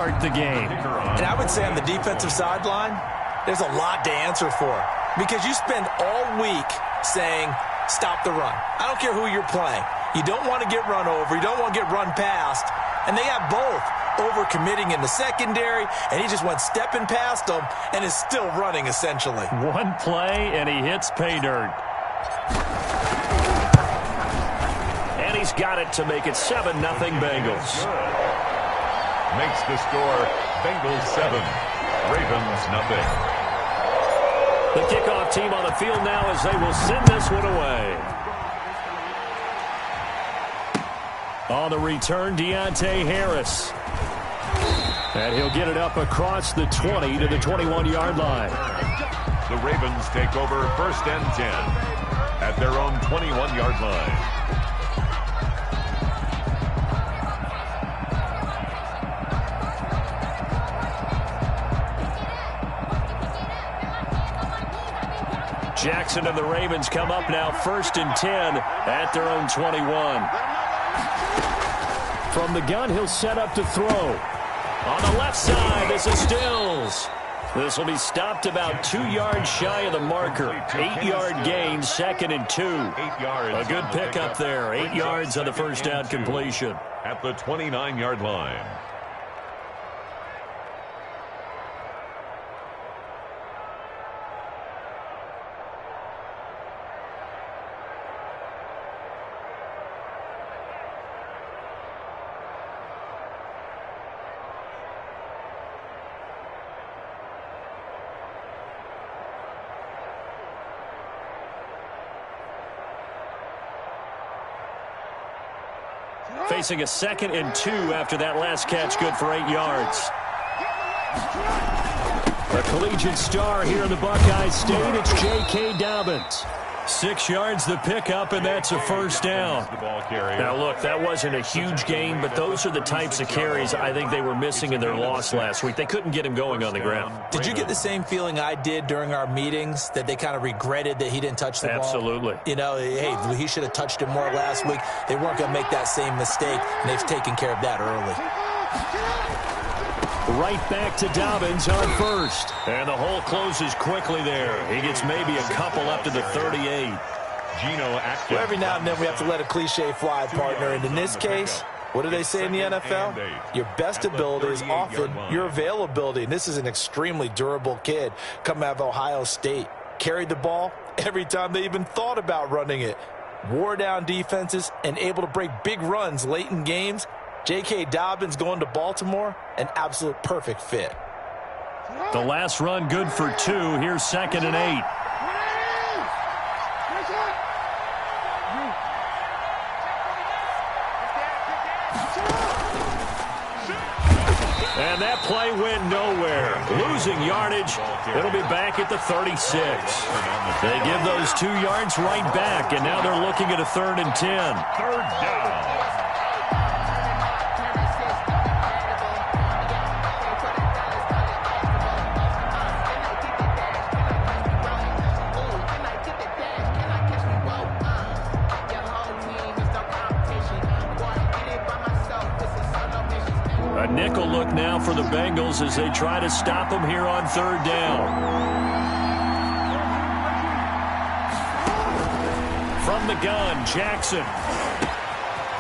start the game. And I would say on the defensive sideline, there's a lot to answer for because you spend all week saying, stop the run. I don't care who you're playing. You don't want to get run over. You don't want to get run past. And they got both over-committing in the secondary, and he just went stepping past them and is still running, essentially. One play, and he hits pay dirt. And he's got it to make it 7-0 Bengals. Makes the score Bengals 7, Ravens nothing. The kickoff team on the field now as they will send this one away. On the return, Deontay Harris. And he'll get it up across the 20 to the 21-yard line. The Ravens take over 1st and 10 at their own 21-yard line. Jackson and the Ravens come up now 1st and 10 at their own 21. From the gun, he'll set up to throw. On the left side, this is Stills. This will be stopped about 2 yards shy of the marker. 8-yard gain, 2nd and 2. 8 yards. A good pickup there. 8 yards on the first down completion. At the 29-yard line. Facing a 2nd and 2 after that last catch, good for 8 yards. A collegiate star here in the Buckeye State, it's J.K. Dobbins. 6 yards the pickup, and that's a first down. Now, look, that wasn't a huge gain, but those are the types of carries I think they were missing in their loss last week. They couldn't get him going on the ground. Did you get the same feeling I did during our meetings, that they kind of regretted that he didn't touch the ball? Absolutely. You know, hey, he should have touched it more last week. They weren't going to make that same mistake, and they've taken care of that early. Right back to Dobbins on 1st. And the hole closes quickly there. He gets maybe a couple up to the 38. Geno Atkins. Well, every now and then we have to let a cliche fly, partner. And in this case, what do they say in the NFL? Your best ability is often your availability. And this is an extremely durable kid coming out of Ohio State. Carried the ball every time they even thought about running it. Wore down defenses and able to break big runs late in games. J.K. Dobbins going to Baltimore, an absolute perfect fit. The last run good for 2. Here's 2nd and 8. And that play went nowhere. Losing yardage. It'll be back at the 36. They give those 2 yards right back, and now they're looking at a 3rd and 10. 3rd down. A nickel look now for the Bengals as they try to stop him here on 3rd down. From the gun, Jackson.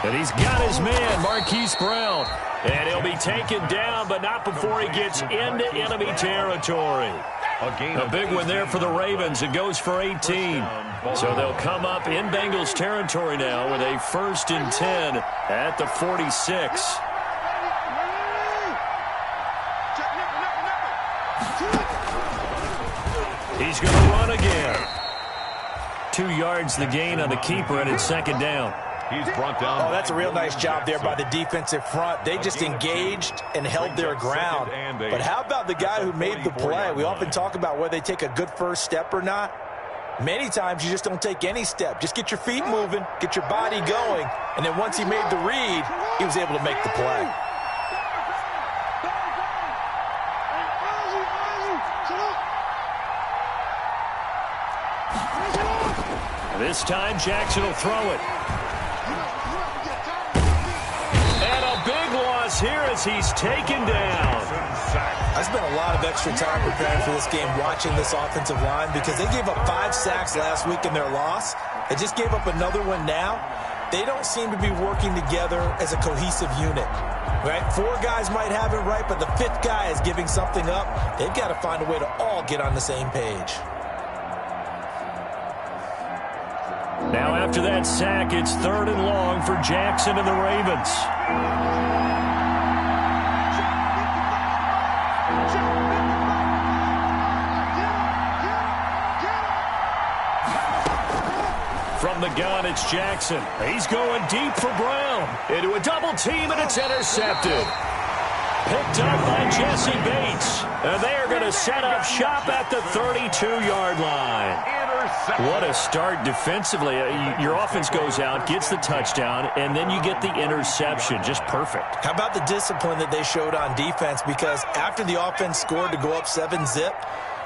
And he's got his man, Marquise Brown. And he'll be taken down, but not before he gets into enemy territory. A big one there for the Ravens. It goes for 18. So they'll come up in Bengals territory now with a 1st and 10 at the 46. He's going to run again. 2 yards the gain on the keeper, and it's 2nd down. He's brought down. Oh, that's a real nice job there by the defensive front. They just engaged and held their ground. But how about the guy who made the play? We often talk about whether they take a good first step or not. Many times you just don't take any step. Just get your feet moving, get your body going, and then once he made the read, he was able to make the play. This time, Jackson will throw it. And a big loss here as he's taken down. I spent a lot of extra time preparing for this game watching this offensive line because they gave up 5 sacks last week in their loss. They just gave up another one now. They don't seem to be working together as a cohesive unit. Right? 4 guys might have it right, but the 5th guy is giving something up. They've got to find a way to all get on the same page. Now after that sack, it's 3rd and long for Jackson and the Ravens. From the gun, it's Jackson. He's going deep for Brown. Into a double team, and it's intercepted. Picked up by Jesse Bates. And they are going to set up shop at the 32-yard line. What a start defensively. Your offense goes out, gets the touchdown, and then you get the interception. Just perfect. How about the discipline that they showed on defense? Because after the offense scored to go up 7-zip,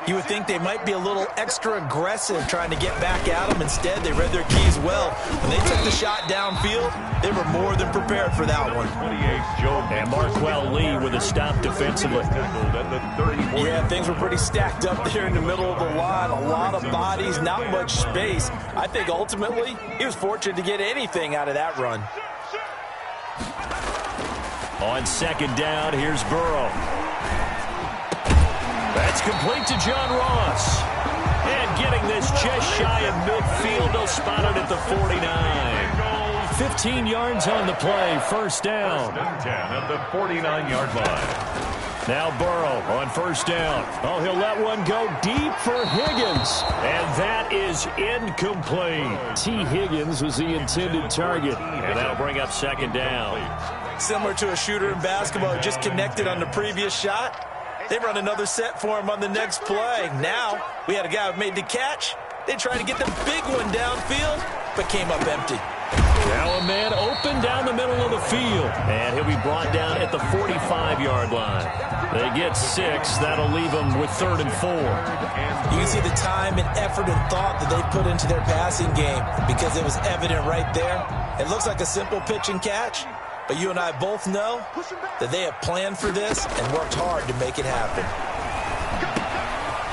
you would think they might be a little extra aggressive trying to get back at them. Instead, they read their keys well. When they took the shot downfield, they were more than prepared for that one. And Marquell Lee with a stop defensively. Yeah, things were pretty stacked up there in the middle of the line. A lot of bodies, not much space. I think ultimately he was fortunate to get anything out of that run. On 2nd down, here's Burrow. That's complete to John Ross. And getting this just shy of midfield, they'll spot it at the 49. 15 yards on the play, 1st down. 10 at the 49-yard line. Now Burrow on 1st down. Oh, he'll let one go deep for Higgins. And that is incomplete. T. Higgins was the intended target. And that'll bring up 2nd down. Similar to a shooter in basketball, just connected on the previous shot. They run another set for him on the next play. Now, we had a guy who made the catch. They tried to get the big one downfield, but came up empty. Now a man open down the middle of the field. And he'll be brought down at the 45-yard line. They get 6. That'll leave them with 3rd and 4. You can see the time and effort and thought that they put into their passing game because it was evident right there. It looks like a simple pitch and catch. But you and I both know that they have planned for this and worked hard to make it happen.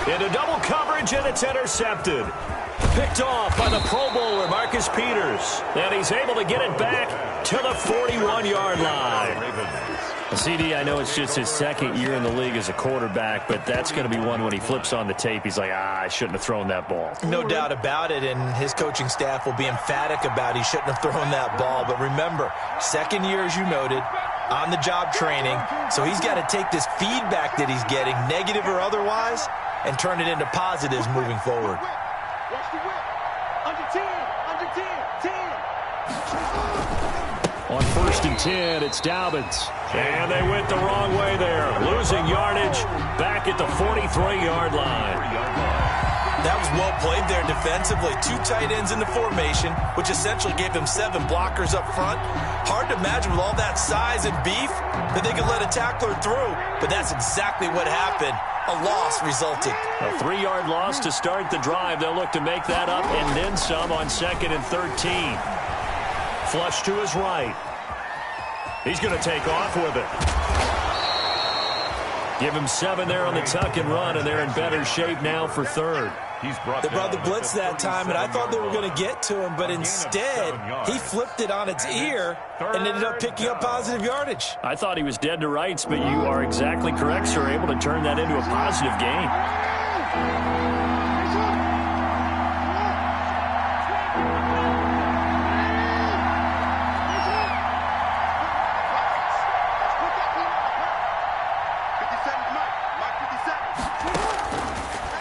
Into double coverage, and it's intercepted. Picked off by the Pro Bowler, Marcus Peters. And he's able to get it back to the 41-yard line. CD, I know it's just his 2nd year in the league as a quarterback, but that's going to be one when he flips on the tape, he's like, I shouldn't have thrown that ball. No doubt about it, and his coaching staff will be emphatic about he shouldn't have thrown that ball. But remember, 2nd year, as you noted, on-the-job training, so he's got to take this feedback that he's getting, negative or otherwise, and turn it into positives moving forward. Watch the whip. Under 10, under 10, 10. On 1st and 10, it's Dobbins. And they went the wrong way there. Losing yardage back at the 43-yard line. That was well played there defensively. 2 tight ends in the formation, which essentially gave them 7 blockers up front. Hard to imagine with all that size and beef that they could let a tackler through. But that's exactly what happened. A loss resulted. A 3-yard loss to start the drive. They'll look to make that up and then some on 2nd and 13. Flush to his right. He's going to take off with it. Give him 7 there on the tuck and run, and they're in better shape now for 3rd. They brought the blitz that time, and I thought they were going to get to him, but instead, he flipped it on its ear and ended up picking up positive yardage. I thought he was dead to rights, but you are exactly correct, sir. Able to turn that into a positive gain.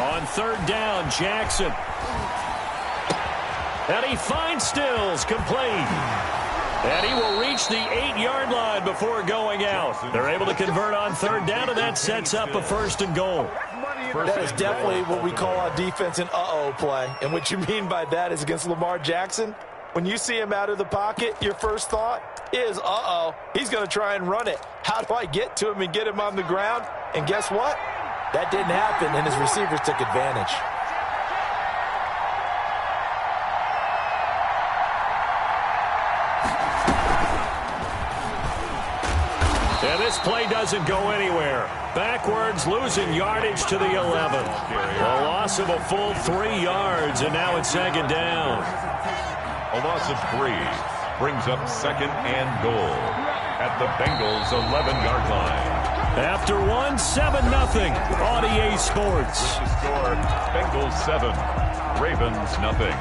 On 3rd down, Jackson. And he finds Stills, complete. And he will reach the 8-yard line before going out. They're able to convert on 3rd down, and that sets up a 1st and goal. That is definitely what we call on defense an uh-oh play. And what you mean by that is against Lamar Jackson, when you see him out of the pocket, your first thought is, uh-oh, he's going to try and run it. How do I get to him and get him on the ground? And guess what? That didn't happen, and his receivers took advantage. And this play doesn't go anywhere. Backwards, losing yardage to the 11. A loss of a full 3 yards, and now it's second down. A loss of 3 brings up second and goal at the Bengals' 11-yard line. After 1, 7-0 on EA Sports. The score, Bengals 7, Ravens nothing.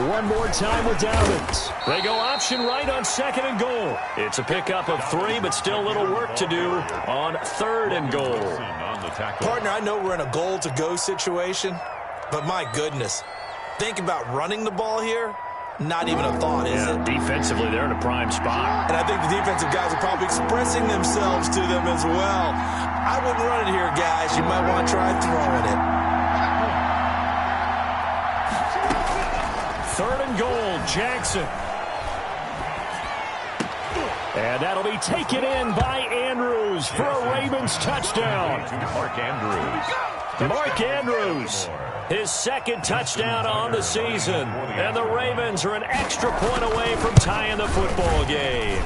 One more time with Downs. They go option right on second and goal. It's a pickup of 3, but still a little work to do on third and goal. Partner, I know we're in a goal-to-go situation, but my goodness, think about running the ball here. Not even a thought, is it? Defensively, they're in a prime spot. And I think the defensive guys are probably expressing themselves to them as well. I wouldn't run it here, guys. You might want to try throwing it. Third and goal, Jackson. And that'll be taken in by Andrews for a Ravens touchdown. Mark Andrews. Mark Andrews, his second touchdown on the season. And the Ravens are an extra point away from tying the football game.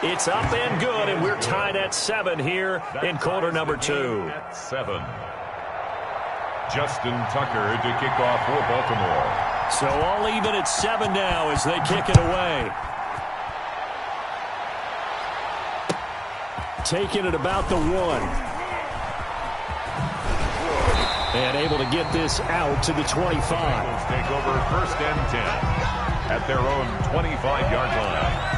It's up and good, and we're tied at 7 here in quarter number 2. At 7. Justin Tucker to kick off for Baltimore. So all even at 7 now as they kick it away. Taking it about the 1. And able to get this out to the 25. Bengals take over first and 10 at their own 25-yard line.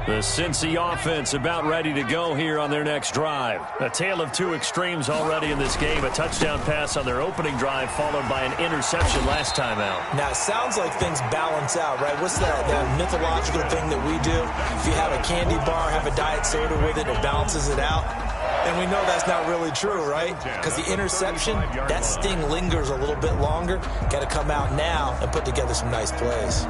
The Cincy offense about ready to go here on their next drive. A tale of 2 extremes already in this game. A touchdown pass on their opening drive followed by an interception last time out. Now, it sounds like things balance out, right? What's that mythological thing that we do? If you have a candy bar, have a diet soda with it, it balances it out. And we know that's not really true, right? Because the interception, that sting lingers a little bit longer. Got to come out now and put together some nice plays.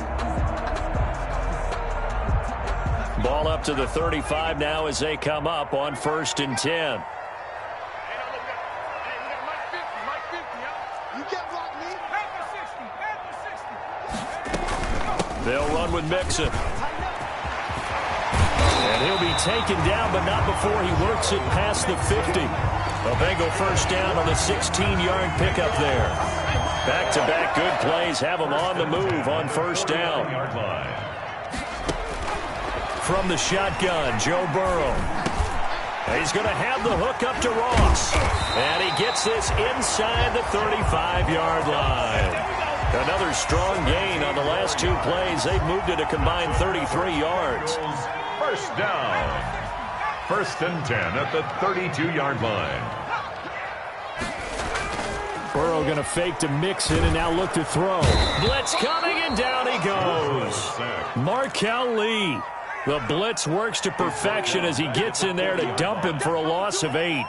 Ball up to the 35 now as they come up on first and 10. They'll run with Mixon. And he'll be taken down, but not before he works it past the 50. A Bengal first down on the 16-yard pickup there. Back-to-back good plays have them on the move on first down. From the shotgun, Joe Burrow. He's going to have the hook up to Ross. And he gets this inside the 35-yard line. Another strong gain on the last 2 plays. They've moved it a combined 33 yards. First down. First and 10 at the 32-yard line. Burrow going to fake to Mixon and now look to throw. Blitz coming and down he goes. Markel Lee. The blitz works to perfection as he gets in there to dump him for a loss of 8.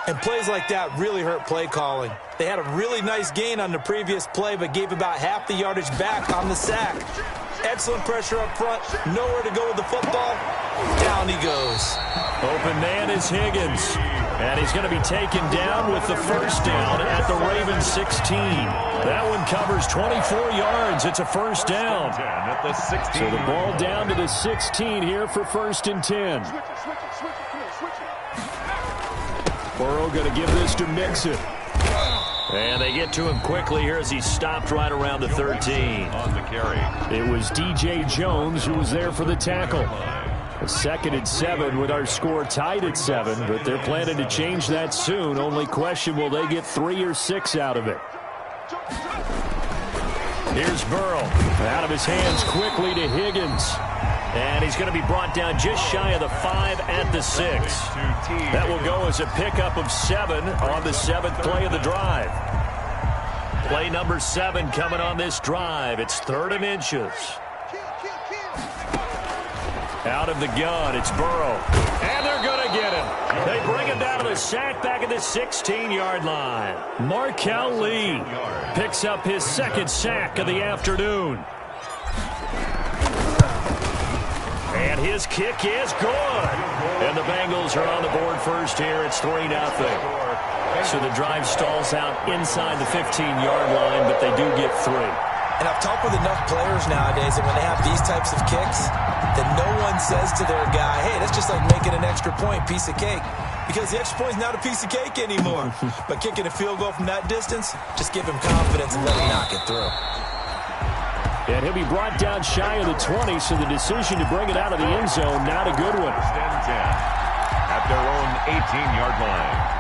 And plays like that really hurt play calling. They had a really nice gain on the previous play, but gave about half the yardage back on the sack. Excellent pressure up front. Nowhere to go with the football. Down he goes. Open man is Higgins. And he's going to be taken down with the first down at the Ravens 16. That one covers 24 yards. It's a first down. At the 16. So the ball down to the 16 here for first and 10. Burrow going to give this to Mixon. And they get to him quickly here as he stopped right around the 13. On the carry. It was DJ Jones who was there for the tackle. A second and 7 with our score tied at 7, but they're planning to change that soon. Only question, will they get 3 or 6 out of it? Here's Burrow. Out of his hands quickly to Higgins. And he's going to be brought down just shy of the 5 at the 6. That will go as a pickup of 7 on the 7th play of the drive. Play number 7 coming on this drive. It's 3rd and inches. Out of the gun, it's Burrow. And they're going to get him. They bring him down to the sack back at the 16-yard line. Markel Lee picks up his second sack of the afternoon. And his kick is good. And the Bengals are on the board first here. It's 3-0. So the drive stalls out inside the 15-yard line, but they do get 3. And I've talked with enough players nowadays that when they have these types of kicks, that no one says to their guy, hey, that's just like making an extra point, piece of cake. Because the extra point is not a piece of cake anymore. But kicking a field goal from that distance, just give him confidence and let him knock it through. And he'll be brought down shy of the 20, so the decision to bring it out of the end zone, not a good one. 10 at their own 18-yard line.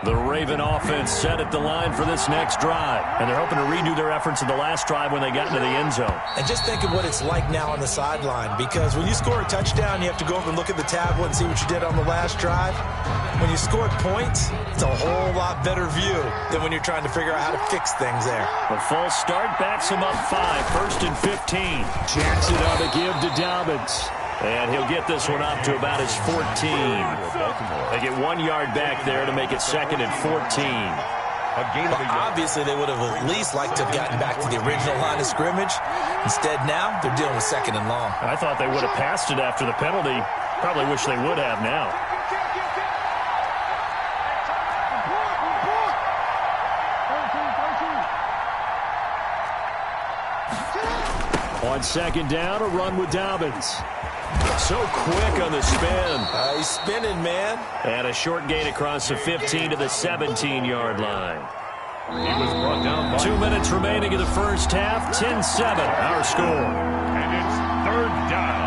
The Raven offense set at the line for this next drive. And they're hoping to redo their efforts in the last drive when they got into the end zone. And just think of what it's like now on the sideline. Because when you score a touchdown, you have to go over and look at the tablet and see what you did on the last drive. When you scored points, it's a whole lot better view than when you're trying to figure out how to fix things there. The false start backs him up 5, first and 15. Jackson on the give to Dobbins. And he'll get this one up to about his 14. They get 1 yard back there to make it 2nd and 14. Obviously, they would have at least liked to have gotten back to the original line of scrimmage. Instead, now they're dealing with 2nd and long. I thought they would have passed it after the penalty. Probably wish they would have now. On 2nd down, a run with Dobbins. So quick on the spin. He's spinning, man. And a short gain across the 15 to the 17-yard line. He was brought down by 2 minutes remaining in the first half. 10-7, our score. And it's 3rd down.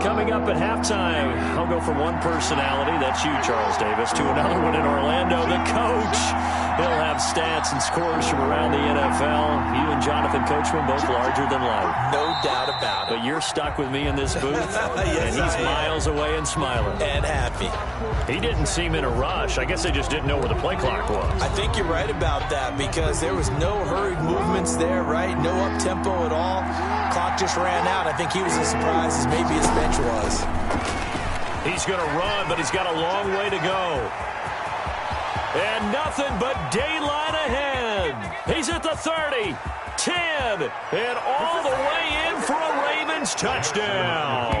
Coming up at halftime, I'll go from one personality, that's you, Charles Davis, to another one in Orlando, the coach. He'll have stats and scores from around the NFL. You and Jonathan Coachman, both larger than life. No doubt about it. But you're stuck with me in this booth, Yes, and he's miles away and smiling. And happy. He didn't seem in a rush. I guess they just didn't know where the play clock was. I think you're right about that because there was no hurried movements there, right? No up-tempo at all. Clock just ran out. I think he was as surprised as maybe his bench was. He's going to run, but he's got a long way to go. And nothing but daylight ahead. He's at the 30, 10, and all the way in for a Ravens touchdown.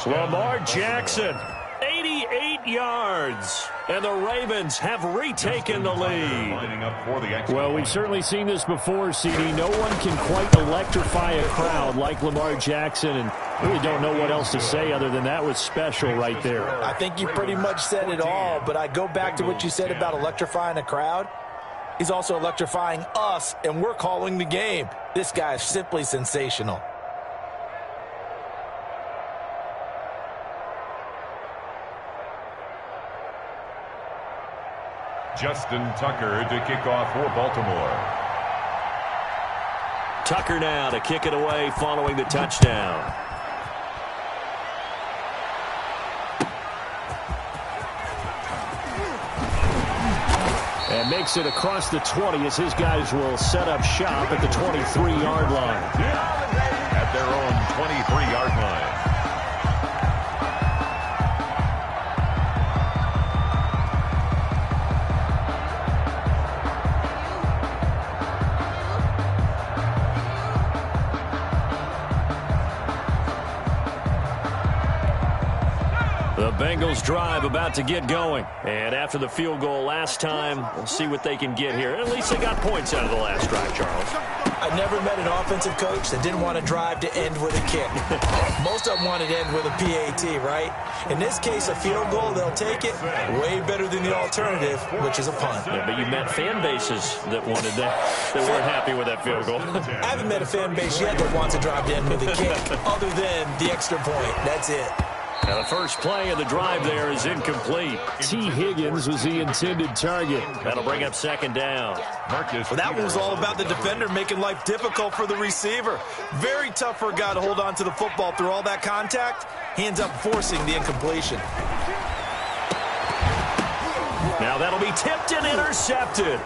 Lamar Jackson, 88 yards. And the Ravens have retaken the lead. Well, we've certainly seen this before, CD. No one can quite electrify a crowd like Lamar Jackson, and really don't know what else to say other than that was special right there. I think you pretty much said it all, but I go back to what you said about electrifying a crowd. He's also electrifying us, and we're calling the game. This guy is simply sensational. Justin Tucker to kick off for Baltimore. Tucker now to kick it away following the touchdown. And makes it across the 20 as his guys will set up shop at the 23-yard line. At their own 23-yard line. Bengals drive about to get going. And after the field goal last time, we'll see what they can get here. At least they got points out of the last drive, Charles. I never met an offensive coach that didn't want to drive to end with a kick. Most of them wanted to end with a PAT, right? In this case, a field goal, they'll take it. Way better than the alternative, which is a punt. Yeah, but you met fan bases that wanted that weren't happy with that field goal. I haven't met a fan base yet that wants to drive to end with a kick, other than the extra point. That's it. Now the first play of the drive there is incomplete. T. Higgins was the intended target. That'll bring up second down. Well, that one was all about the defender making life difficult for the receiver. Very tough for a guy to hold on to the football through all that contact. He ends up forcing the incompletion. Now that'll be tipped and intercepted.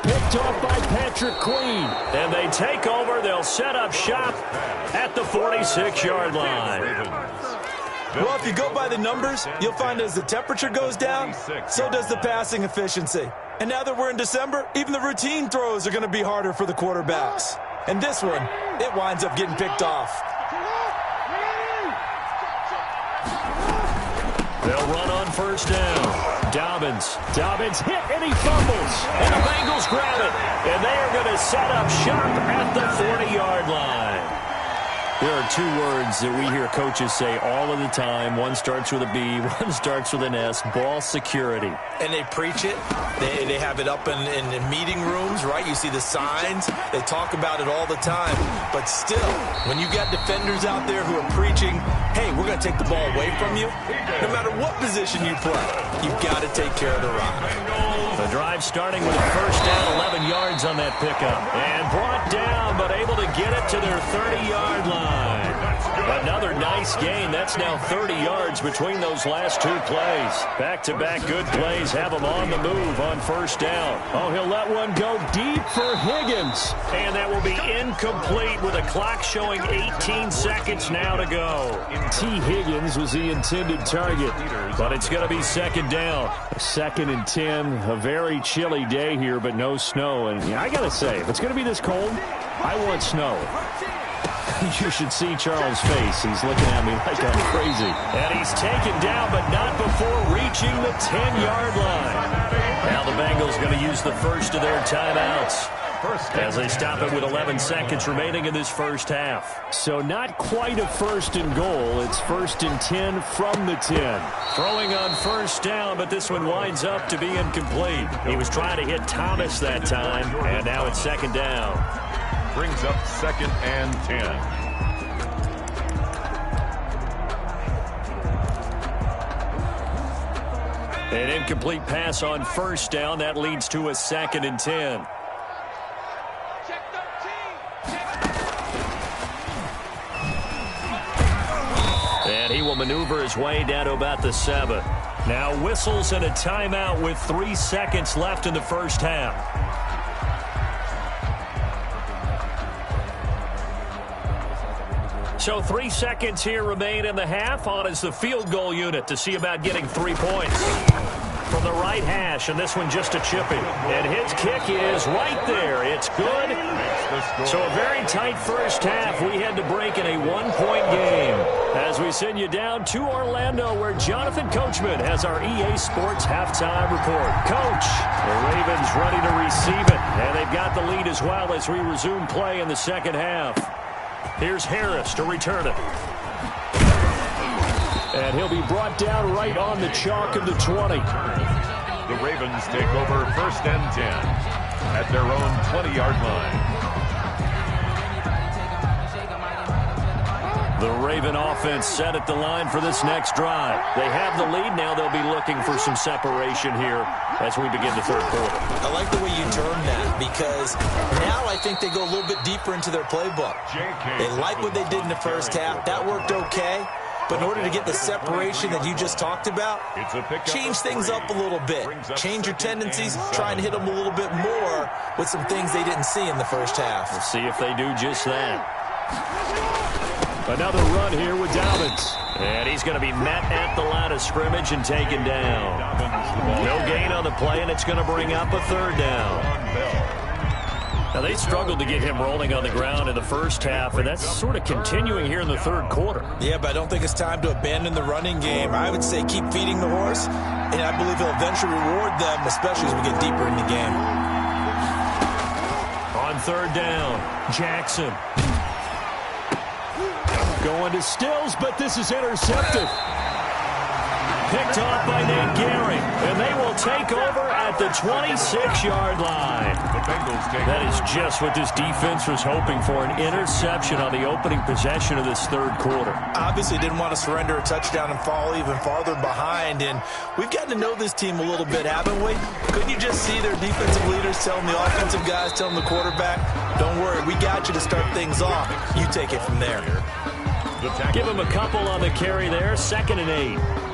Picked off by Patrick Queen. And they take over. They'll set up shop at the 46-yard line. Well, if you go by the numbers, you'll find as the temperature goes down, so does the passing efficiency. And now that we're in December, even the routine throws are going to be harder for the quarterbacks. And this one, it winds up getting picked off. They'll run on first down. Dobbins hit and he fumbles. And the Bengals grab it. And they are going to set up shop at the 40-yard line. There are two words that we hear coaches say all of the time. One starts with a B, one starts with an S, ball security. And they preach it. They have it up in meeting rooms, right? You see the signs. They talk about it all the time. But still, when you got defenders out there who are preaching, hey, we're going to take the ball away from you, no matter what position you play, you've got to take care of the rock. The drive starting with a first down, 11 yards on that pickup. And brought down, but able to get it to their 30-yard line. Another nice gain. That's now 30 yards between those last two plays. Back-to-back good plays have them on the move on first down. Oh, he'll let one go deep for Higgins. And that will be incomplete with a clock showing 18 seconds now to go. T. Higgins was the intended target. But it's going to be second down. 2nd and 10. A very chilly day here, but no snow. And I got to say, if it's going to be this cold, I want snow. You should see Charles' face. He's looking at me like I'm crazy. And he's taken down, but not before reaching the 10-yard line. Now the Bengals going to use the first of their timeouts as they stop it with 11 seconds remaining in this first half. So not quite a 1st and goal. It's 1st and 10 from the 10. Throwing on first down, but this one winds up to be incomplete. He was trying to hit Thomas that time, and now it's second down. Brings up 2nd and 10. An incomplete pass on first down. That leads to a 2nd and 10. And he will maneuver his way down to about the 7. Now whistles and a timeout with 3 seconds left in the first half. So 3 seconds here remain in the half. On is the field goal unit to see about getting 3 points. From the right hash, and this one just a chipping. And his kick is right there. It's good. So a very tight first half. We had to break in a 1-point game. As we send you down to Orlando, where Jonathan Coachman has our EA Sports halftime report. Coach, the Ravens ready to receive it. And they've got the lead as well as we resume play in the second half. Here's Harris to return it. And he'll be brought down right on the chalk of the 20. The Ravens take over 1st and 10 at their own 20-yard line. The Raven offense set at the line for this next drive. They have the lead. Now they'll be looking for some separation here as we begin the third quarter. I like the way you term that, because now I think they go a little bit deeper into their playbook. They like what they did in the first half. That worked okay. But in order to get the separation that you just talked about, change things up a little bit. Change your tendencies, try and hit them a little bit more with some things they didn't see in the first half. We'll see if they do just that. Another run here with Dobbins. And he's going to be met at the line of scrimmage and taken down. No gain on the play, and it's going to bring up a 3rd down. Now, they struggled to get him rolling on the ground in the first half, and that's sort of continuing here in the third quarter. Yeah, but I don't think it's time to abandon the running game. I would say keep feeding the horse, and I believe he'll eventually reward them, especially as we get deeper in the game. On third down, Jackson. Going to Stills, but this is intercepted. Picked off by Nate Gehring, and they will take over at the 26-yard line. That is just what this defense was hoping for, an interception on the opening possession of this third quarter. Obviously didn't want to surrender a touchdown and fall even farther behind, and we've gotten to know this team a little bit, haven't we? Couldn't you just see their defensive leaders telling the offensive guys, telling the quarterback, don't worry, we got you to start things off. You take it from there. Give him a couple on the carry there, 2nd and 8.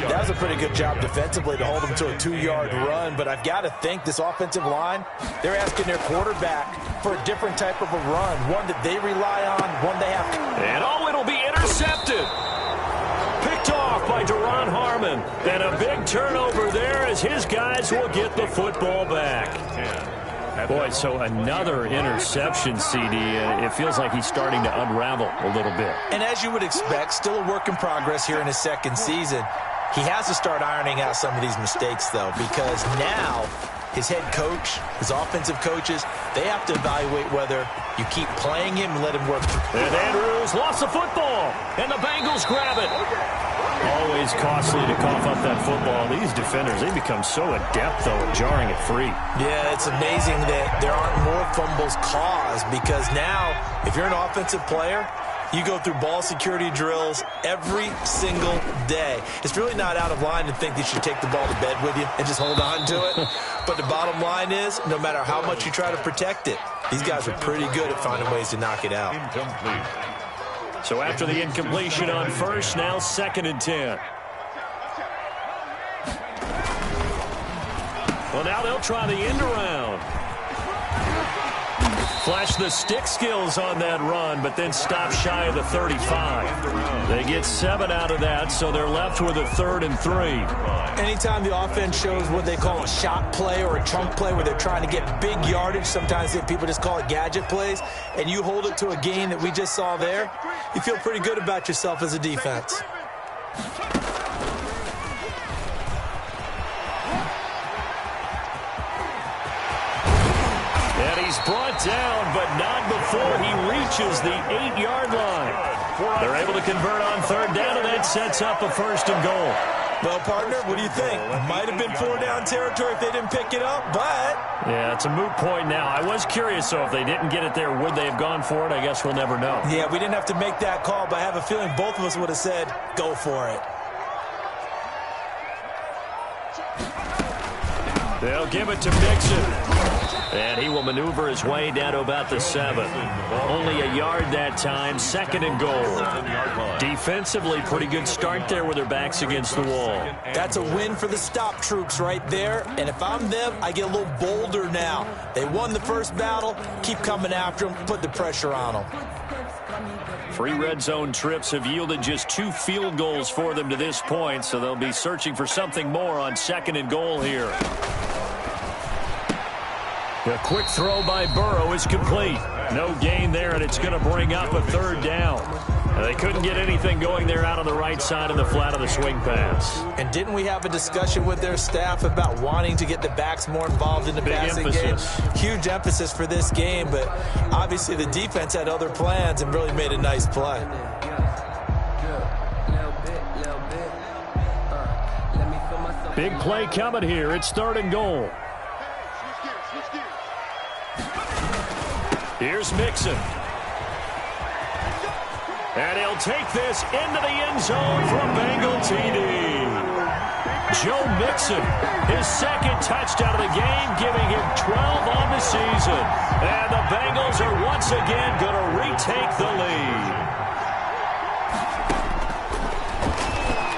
That was a pretty good job defensively to hold them to a 2-yard run, but I've got to think this offensive line, they're asking their quarterback for a different type of a run, one that they rely on, one they have to. And it'll be intercepted. Picked off by Duron Harmon. And a big turnover there as his guys will get the football back. Boy, so another interception, CD. It feels like he's starting to unravel a little bit. And as you would expect, still a work in progress here in his second season. He has to start ironing out some of these mistakes, though, because now his head coach, his offensive coaches, they have to evaluate whether you keep playing him and let him work. And Andrews lost the football, and the Bengals grab it. Always costly to cough up that football. These defenders, they become so adept, though, at jarring it free. Yeah, it's amazing that there aren't more fumbles caused, because now, if you're an offensive player, you go through ball security drills every single day. It's really not out of line to think that you should take the ball to bed with you and just hold on to it. But the bottom line is, no matter how much you try to protect it, these guys are pretty good at finding ways to knock it out. Incomplete. So after the incompletion on first, now 2nd and 10. Well, now they'll try the end around. Flash the stick skills on that run, but then stop shy of the 35. They get 7 out of that, so they're left with a 3rd and 3. Anytime the offense shows what they call a shot play or a chunk play where they're trying to get big yardage, sometimes people just call it gadget plays, and you hold it to a gain that we just saw there, you feel pretty good about yourself as a defense. Brought down, but not before he reaches the 8-yard line. They're able to convert on third down, and that sets up a 1st and goal. Well, partner, what do you think? Might have been 4-down territory if they didn't pick it up, but... Yeah, it's a moot point now. I was curious, though, if they didn't get it there, would they have gone for it? I guess we'll never know. Yeah, we didn't have to make that call, but I have a feeling both of us would have said, go for it. They'll give it to Mixon. And he will maneuver his way down to about the 7. Only a yard that time, 2nd and goal. Defensively, pretty good start there with their backs against the wall. That's a win for the stop troops right there. And if I'm them, I get a little bolder now. They won the first battle. Keep coming after them. Put the pressure on them. 3 red zone trips have yielded just 2 field goals for them to this point, so they'll be searching for something more on 2nd and goal here. The quick throw by Burrow is complete. No gain there, and it's going to bring up a 3rd down. They couldn't get anything going there out on the right side of the flat of the swing pass. And didn't we have a discussion with their staff about wanting to get the backs more involved in the passing game? Huge emphasis for this game, but obviously the defense had other plans and really made a nice play. Big play coming here. It's 3rd and goal. Here's Mixon. And he'll take this into the end zone for a Bengal TD. Joe Mixon, his 2nd touchdown of the game, giving him 12 on the season. And the Bengals are once again going to retake the lead.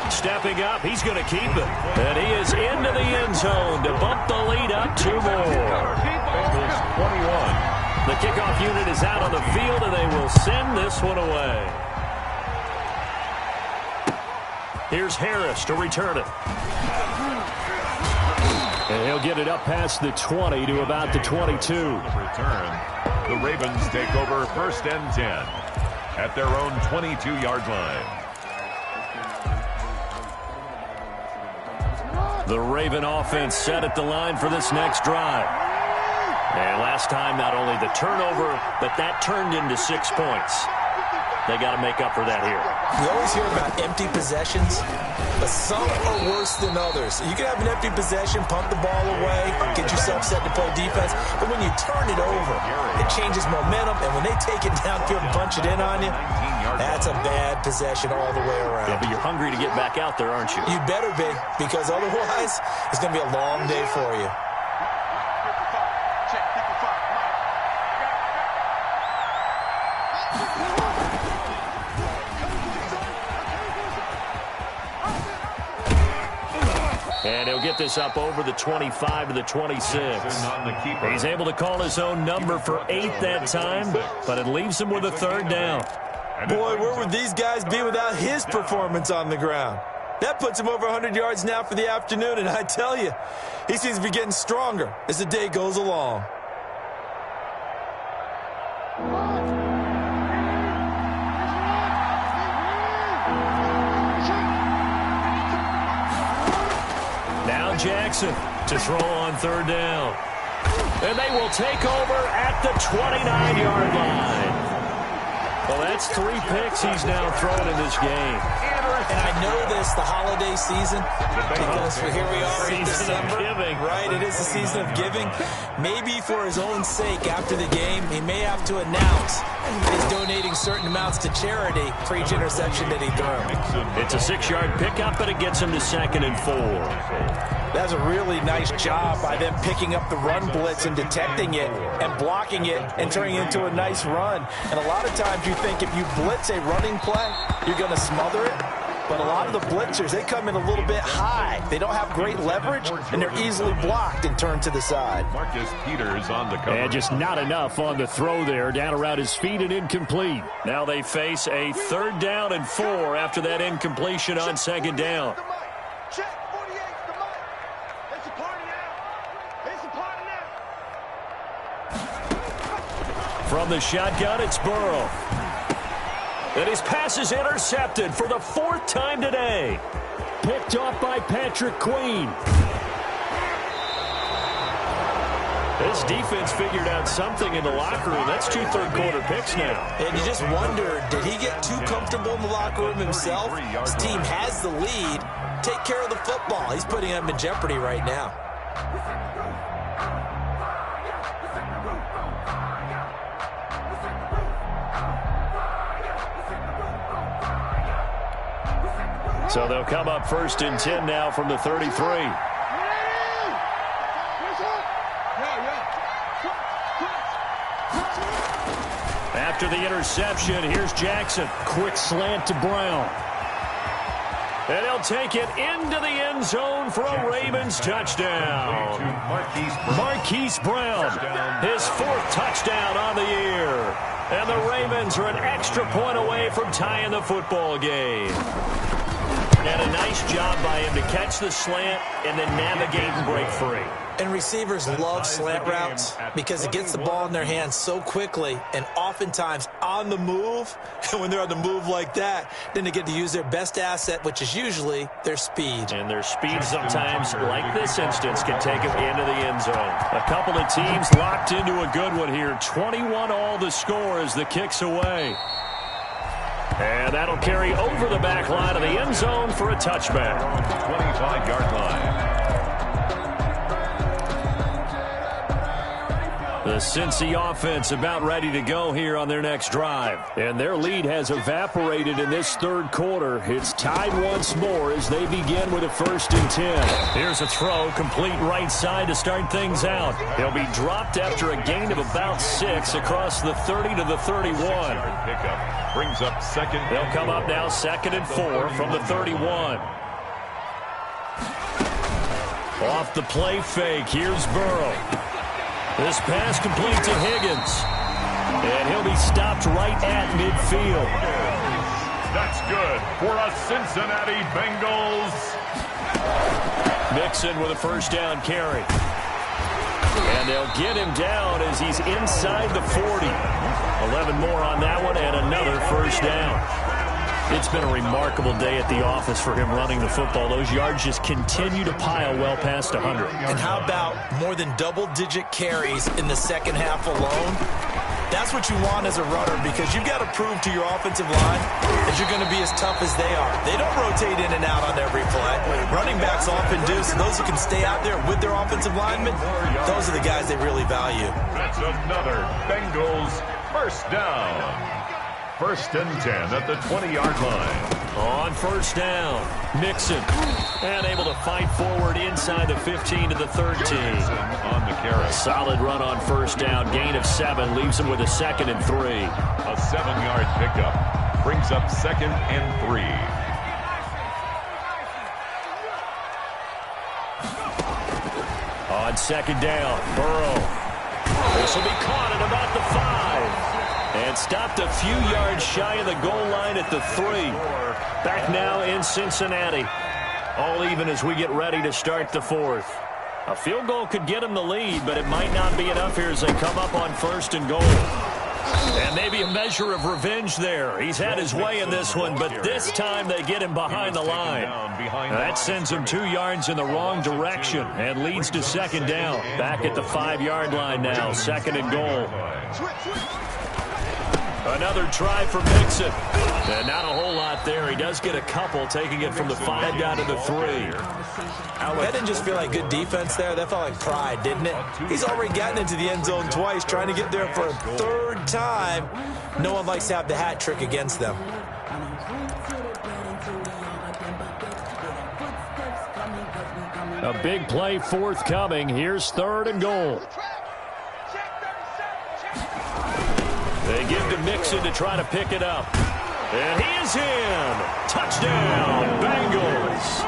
Stepping up, he's going to keep it. And he is into the end zone to bump the lead up 2 more. Bengals 21. The kickoff unit is out on the field, and they will send this one away. Here's Harris to return it. And he'll get it up past the 20 to about the 22. Return. The Ravens take over 1st and 10 at their own 22-yard line. The Raven offense set at the line for this next drive. And last time, not only the turnover, but that turned into 6 points. They got to make up for that here. You always hear about empty possessions, but some are worse than others. You can have an empty possession, pump the ball away, get yourself set to play defense, but when you turn it over, it changes momentum, and when they take it downfield and punch it in on you, that's a bad possession all the way around. Yeah, but you're hungry to get back out there, aren't you? You better be, because otherwise, it's going to be a long day for you. And he'll get this up over the 25 to the 26. He's able to call his own number for 8 that time, but it leaves him with a 3rd down. Boy, where would these guys be without his performance on the ground? That puts him over 100 yards now for the afternoon, and I tell you, he seems to be getting stronger as the day goes along. Jackson to throw on 3rd down. And they will take over at the 29-yard line. Well, that's 3 picks he's now thrown in this game. And I know this, the holiday season, because here we are in December. Right, it is the season of giving. Maybe for his own sake, after the game, he may have to announce he's donating certain amounts to charity for each interception that he threw. It's a 6-yard pickup, but it gets him to 2nd and 4. That's a really nice job by them picking up the run blitz and detecting it and blocking it and turning it into a nice run. And a lot of times you think if you blitz a running play, you're going to smother it. But a lot of the blitzers, they come in a little bit high. They don't have great leverage, and they're easily blocked and turned to the side. Marcus Peters on the cover. And just not enough on the throw there. Down around his feet and incomplete. Now they face a 3rd down and 4 after that incompletion on 2nd down. From the shotgun, it's Burrow. And his pass is intercepted for the 4th time today. Picked off by Patrick Queen. This defense figured out something in the locker room. That's 2 third-quarter picks now. And you just wonder, did he get too comfortable in the locker room himself? His team has the lead. Take care of the football. He's putting them in jeopardy right now. So they'll come up 1st and 10 now from the 33. After the interception, here's Jackson. Quick slant to Brown. And he'll take it into the end zone for a Ravens touchdown. Marquise Brown, his 4th touchdown on the year. And the Ravens are an extra point away from tying the football game. And a nice job by him to catch the slant and then navigate and break free. And receivers love slant routes because it gets the ball in their hands so quickly and oftentimes on the move. And when they're on the move like that, then they get to use their best asset, which is usually their speed. And their speed sometimes, like this instance, can take them into the end zone. A couple of teams locked into a good one here. 21 all the score as the kick's away. And that'll carry over the back line of the end zone for a touchback. 25-yard line. The Cincy offense about ready to go here on their next drive. And their lead has evaporated in this 3rd quarter. It's tied once more as they begin with a 1st and 10. Here's a throw, complete right side to start things out. He'll be dropped after a gain of about 6 across the 30 to the 31. Pickup brings up 2nd. They'll come up now 2nd and 4 from the 31. Off the play fake, here's Burrow. This pass complete to Higgins. And he'll be stopped right at midfield. That's good for a Cincinnati Bengals. Mixon with a first down carry. And they'll get him down as he's inside the 40. 11 more on that one and another first down. It's been a remarkable day at the office for him running the football. Those yards just continue to pile well past 100. And how about more than double-digit carries in the second half alone? That's what you want as a runner, because you've got to prove to your offensive line that you're going to be as tough as they are. They don't rotate in and out on every play. Running backs often do, so those who can stay out there with their offensive linemen, those are the guys they really value. That's another Bengals first down. First and 10 at the 20-yard line. On first down, Mixon. And able to fight forward inside the 15 to the 13. On the carry. Solid run on first down. Gain of 7. Leaves him with a 2nd and 3. A 7-yard pickup. Brings up 2nd and 3. On second down, Burrow. This will be caught at about the 5. And stopped a few yards shy of the goal line at the 3. Back now in Cincinnati. All even as we get ready to start the 4th. A field goal could get them the lead, but it might not be enough here as they come up on 1st and goal. And maybe a measure of revenge there. He's had his way in this one, but this time they get him behind the line. That sends him 2 yards in the wrong direction and leads to 2nd down. Back at the 5-yard line now, 2nd and goal. Another try for Mixon. And not a whole lot there. He does get a couple, taking it from the 5 down to the 3. That didn't just feel like good defense there. That felt like pride, didn't it? He's already gotten into the end zone twice, trying to get there for a 3rd time. No one likes to have the hat trick against them. A big play forthcoming. Here's 3rd and goal. They give to Mixon to try to pick it up. And he is in. Touchdown, Bengals.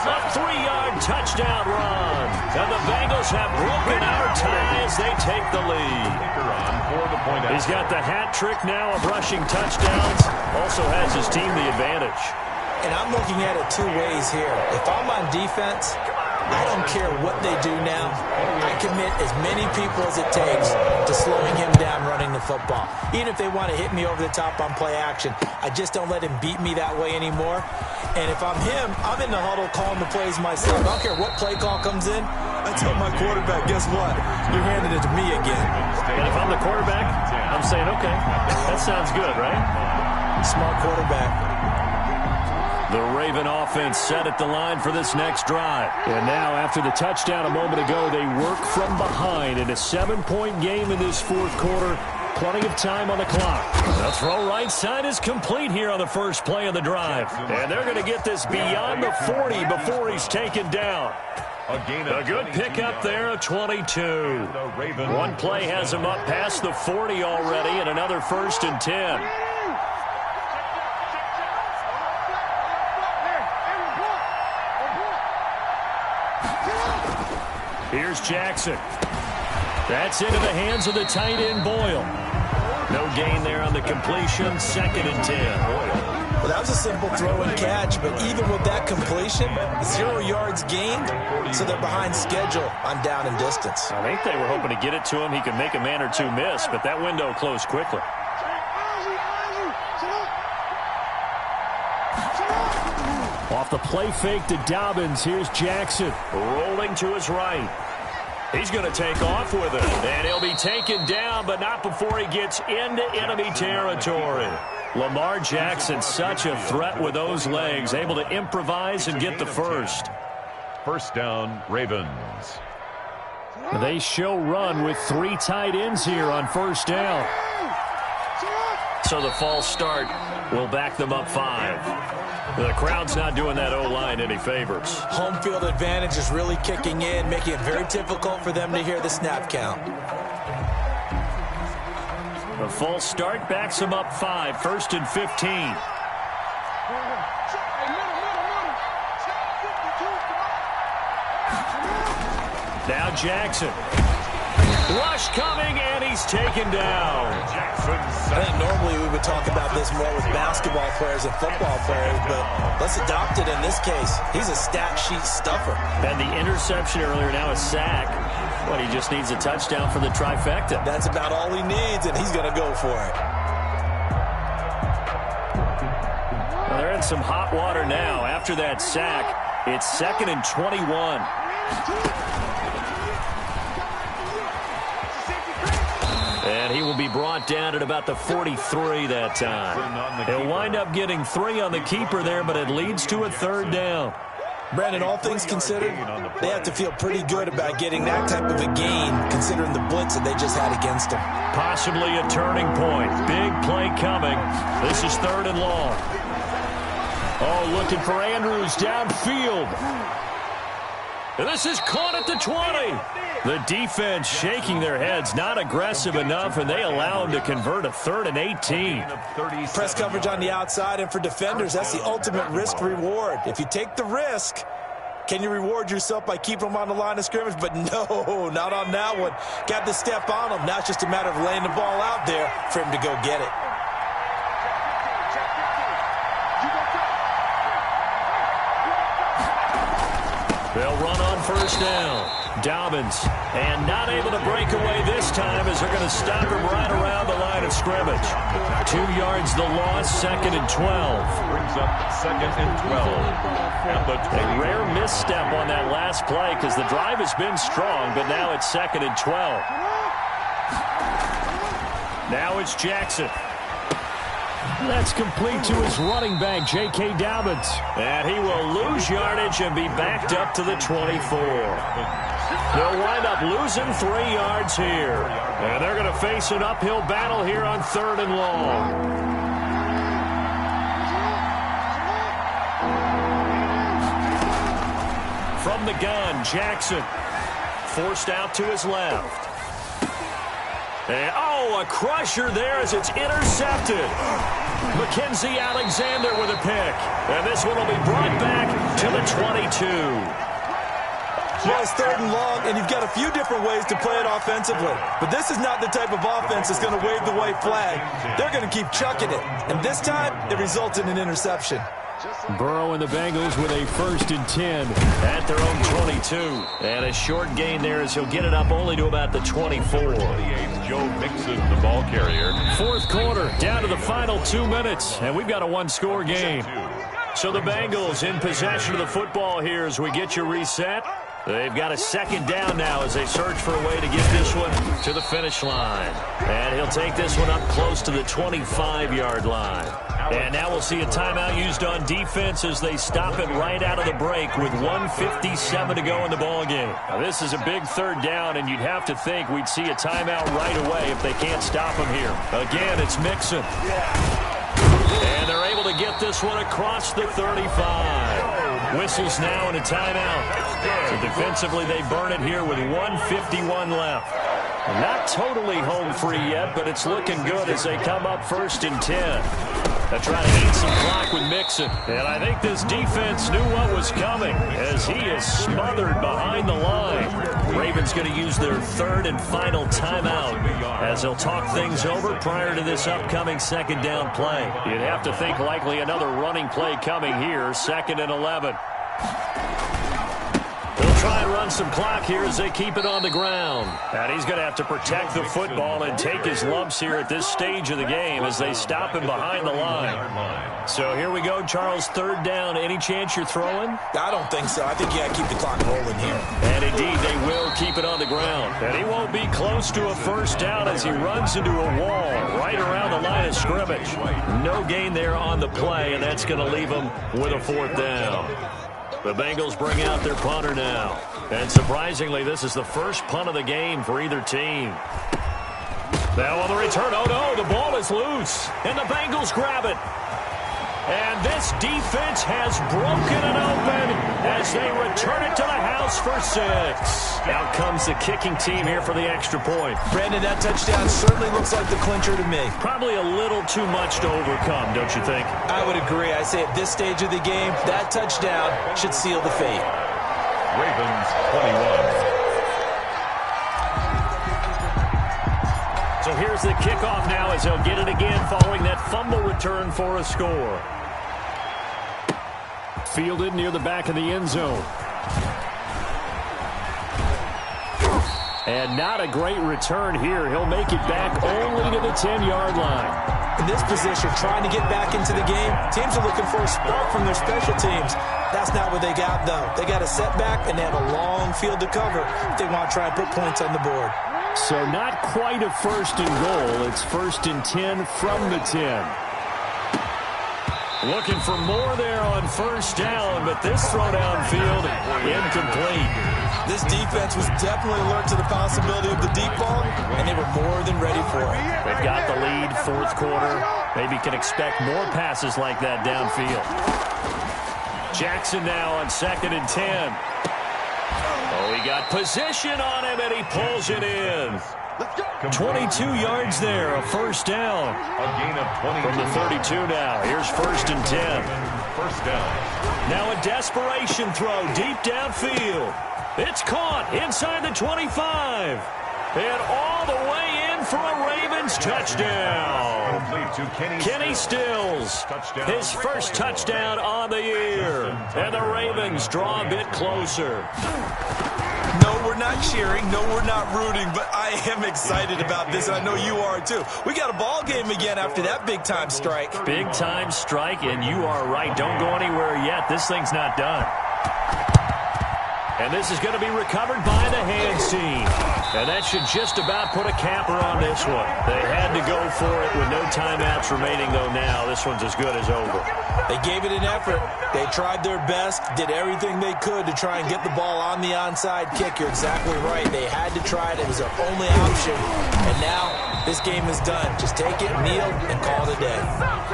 A 3-yard touchdown run. And the Bengals have broken our tie as they take the lead. He's got the hat trick now of rushing touchdowns. Also has his team the advantage. And I'm looking at it 2 ways here. If I'm on defense, I don't care what they do now. I commit as many people as it takes to slowing him down running the football. Even if they want to hit me over the top on play action, I just don't let him beat me that way anymore. And if I'm him, I'm in the huddle calling the plays myself. I don't care what play call comes in. I tell my quarterback, guess what? You're handing it to me again. And if I'm the quarterback, I'm saying, okay, that sounds good, right? Smart quarterback. The Raven offense set at the line for this next drive. And now, after the touchdown a moment ago, they work from behind in a 7-point game in this 4th quarter. Plenty of time on the clock. The throw right side is complete here on the first play of the drive. And they're going to get this beyond the 40 before he's taken down. A good pickup there, a 22. One play has him up past the 40 already, and another 1st and 10. Here's Jackson. That's into the hands of the tight end, Boyle. No gain there on the completion, 2nd and 10. Well, that was a simple throw and catch, but even with that completion, 0 yards gained, so they're behind schedule on down and distance. I think they were hoping to get it to him. He could make a man or 2 miss, but that window closed quickly. Off the play fake to Dobbins, here's Jackson. Rolling to his right. He's going to take off with it. And he'll be taken down, but not before he gets into enemy territory. Lamar Jackson, such a threat with those legs, able to improvise and get the first. First down, Ravens. They show run with 3 tight ends here on first down. So the false start will back them up 5. The crowd's not doing that O-line any favors. Home field advantage is really kicking in, making it very difficult for them to hear the snap count. The false start backs them up 5, 1st and 15. Now Jackson. Rush coming, and he's taken down. I think normally we would talk about this more with basketball players and football players, but let's adopt it in this case. He's a stat sheet stuffer. And the interception earlier, now a sack. But he just needs a touchdown for the trifecta. That's about all he needs, and he's going to go for it. Well, they're in some hot water now. After that sack, it's 2nd and 21. And he will be brought down at about the 43 that time. He'll wind up getting 3 on the keeper there, but it leads to a 3rd down. Brandon, all things considered, they have to feel pretty good about getting that type of a gain, considering the blitz that they just had against them. Possibly a turning point. Big play coming. This is 3rd and long. Oh, looking for Andrews downfield. And this is caught at the 20. The defense shaking their heads, not aggressive enough, and they allow him to convert a 3rd and 18. Press coverage on the outside, and for defenders, that's the ultimate risk-reward. If you take the risk, can you reward yourself by keeping them on the line of scrimmage? But no, not on that one. Got to step on them. Now it's just a matter of laying the ball out there for him to go get it. They'll run on 1st down. Dobbins, and not able to break away this time as they're going to stop him right around the line of scrimmage. 2 yards the loss, 2nd and 12. Brings up 2nd and 12. A rare misstep on that last play because the drive has been strong, but now it's 2nd and 12. Now it's Jackson. That's complete to his running back, J.K. Dobbins. And he will lose yardage and be backed up to the 24. They'll wind up losing 3 yards here. And they're going to face an uphill battle here on 3rd and long. From the gun, Jackson. Forced out to his left. And, oh, a crusher there as it's intercepted. Mackenzie Alexander with a pick. And this one will be brought back to the 22. Well, it's 3rd and long, and you've got a few different ways to play it offensively. But this is not the type of offense that's going to wave the white flag. They're going to keep chucking it. And this time, it results in an interception. Burrow and the Bengals with a 1st and 10 at their own 22. And a short gain there as he'll get it up only to about the 24. 28, Joe Mixon, the ball carrier. 4th quarter, down to the final 2 minutes, and we've got a 1-score game. So the Bengals in possession of the football here as we get you reset. They've got a 2nd down now as they search for a way to get this one to the finish line. And he'll take this one up close to the 25-yard line. And now we'll see a timeout used on defense as they stop it right out of the break with 1:57 to go in the ballgame. Now, this is a big 3rd down, and you'd have to think we'd see a timeout right away if they can't stop him here. Again, it's Mixon. And they're able to get this one across the 35. Whistles now and a timeout. So defensively, they burn it here with 1:51 left. Not totally home free yet, but it's looking good as they come up 1st and 10. They're trying to gain some clock with Mixon. And I think this defense knew what was coming as he is smothered behind the line. Ravens going to use their 3rd and final timeout as they'll talk things over prior to this upcoming 2nd down play. You'd have to think likely another running play coming here, 2nd and 11. They'll try and run some clock here as they keep it on the ground. And he's going to have to protect the football and take his lumps here at this stage of the game as they stop him behind the line. So here we go, Charles, 3rd down. Any chance you're throwing? I don't think so. I think you got to keep the clock rolling here. And indeed, they will keep it on the ground. And he won't be close to a 1st down as he runs into a wall right around the line of scrimmage. No gain there on the play, and that's going to leave him with a 4th down. The Bengals bring out their punter now. And surprisingly, this is the first punt of the game for either team. Now on the return, oh no, the ball is loose. And the Bengals grab it. And this defense has broken it open as they return it to the house for 6. Out comes the kicking team here for the extra point. Brandon, that touchdown certainly looks like the clincher to me. Probably a little too much to overcome, don't you think? I would agree. I say at this stage of the game, that touchdown should seal the fate. Ravens 21. here's the kickoff now as he'll get it again following that fumble return for a score. Fielded near the back of the end zone. And not a great return here. He'll make it back only to the 10-yard line. In this position, trying to get back into the game, teams are looking for a spark from their special teams. That's not what they got, though. They got a setback, and they have a long field to cover if they want to try and put points on the board. So not quite a first and goal. It's 1st and 10 from the 10. Looking for more there on first down, but this throw downfield incomplete. This defense was definitely alert to the possibility of the deep ball, and they were more than ready for it. They've got the lead, fourth quarter. Maybe can expect more passes like that downfield. Jackson now on 2nd and 10. Oh, he got position on him, and he pulls it in. 22 yards there, a first down. A gain of 20 from the 32 now. Here's 1st and 10. First down. Now a desperation throw deep downfield. It's caught inside the 25. And all the way in for a Ravens touchdown. Kenny Stills, his first touchdown on the year. And the Ravens draw a bit closer. No, we're not cheering. No, we're not rooting. But I am excited about this, and I know you are too. We got a ball game again after that big-time strike. Big-time strike, and you are right. Don't go anywhere yet. This thing's not done. And this is going to be recovered by the hands team. And that should just about put a capper on this one. They had to go for it with no timeouts remaining, though now. This one's as good as over. They gave it an effort. They tried their best, did everything they could to try and get the ball on the onside kick. You're exactly right. They had to try it. It was their only option. And now this game is done. Just take it, kneel, and call it a day.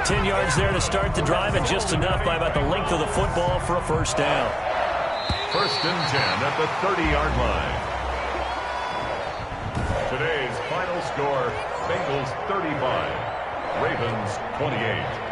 10 yards there to start the drive, and just enough by about the length of the football for a first down. 1st and 10 at the 30-yard line. Today's final score, Bengals 35, Ravens 28.